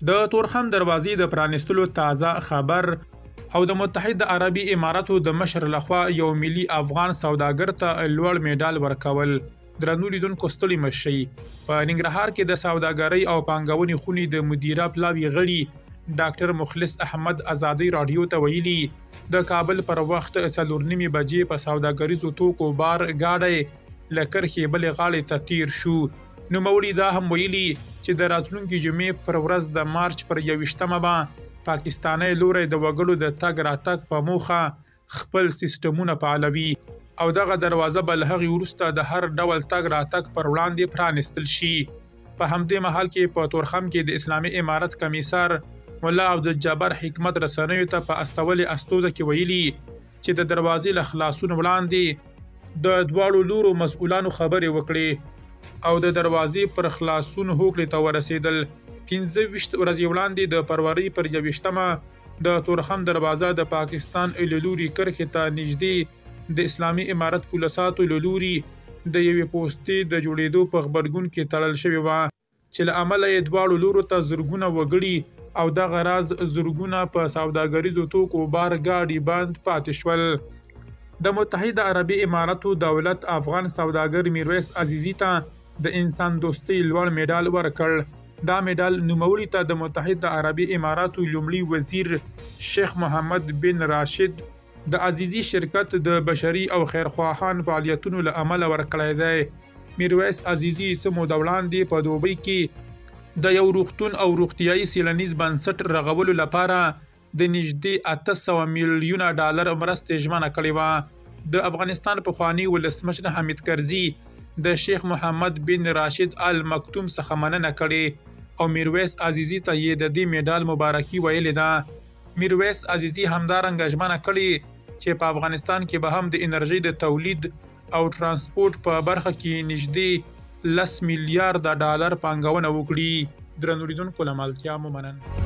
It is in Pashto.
د تورخم دروازې د پرانستلو تازه خبر او د متحده عربي اماراتو د مشر لخوا یو ملي افغان سوداګر ته لوړ میډال ورکول. درنو لیدونکو ستړي مه شئ. په ننګرهار کې د سوداګرۍ او پانګونې خونې د مدیره پلاوي غړي ډاکټر مخلص احمد ازادي راډیو ته ویلي د کابل پر وخت 4:30 بجې په سوداګریزو توکو بار گاډی له کرښې بلې غاړې ته تیر شو. نوموړي دا هم ویلي چې د راتلونکي جمعې پر ورځ د مارچ پر 21 به پاکستاني لوري د وګړو د تګ راتګ په موخه خپل سیستمونه فعالوي او دغه دروازه به له هغې وروسته د هر ډول تګ راتګ پر وړاندې پرانستل شي. په همدې مهال کې په تورخم کې د اسلامي امارت کمیسر ملا عبدالجبار حکمت رسنیو ته په استولې استوزه کې ویلي چې د دروازې له خلاصون وړاندې د دواړو لورو مسؤلانو خبرې وکړي او د دروازې پر خلاصون هوکړې ته ورسېدل. 15 ورځې وړاندې د فروری پر 21 د تورخم دروازه د پاکستان له لوري کرښې ته نږدې د اسلامي امارت پولیساتو له لوري د یوې پوستې د جوړېدو په غبرګون کې تړل شوې وه چې له امله یې دواړو لورو ته زرګونه وګړي او دغه راز زرګونه په سوداګریزو توکو بار ګاډي بند پاتې شول. د متحده عربي اماراتو دولت افغان سوداګر میرویس عزیزي ته د انسان دوستۍ لوړ میډال ورکړ. دا میډال نوموړي ته د متحده عربي اماراتو لومړي وزیر شیخ محمد بن راشد د عزیزي شرکت د بشري او خیرخواهان فعالیتونو له امله ورکړی دی. میرویس عزیزي څه موده وړاندې په دوبۍ کې د یو روغتون او روغتیایي څیړنیز بنسټ رغولو لپاره د نږدې 800 میلیونه ډالر مرستې ژمنه کړې وه. د افغانستان پخواني ولسمشر حامد کرزي د شیخ محمد بن راشد ال مکتوم څخه مننه کړې او میرویس عزیزي ته یې د دې میډال مبارکي ویلې ده. میرویس عزیزي همدارنګه ژمنه کړې چې په افغانستان کې به هم د انرژۍ د تولید او ترانسپورت په برخه کې نږدې 10 میلیارډ ډالر پانګونه وکړي. درنو لیدونکو له ملتیا مو مننه.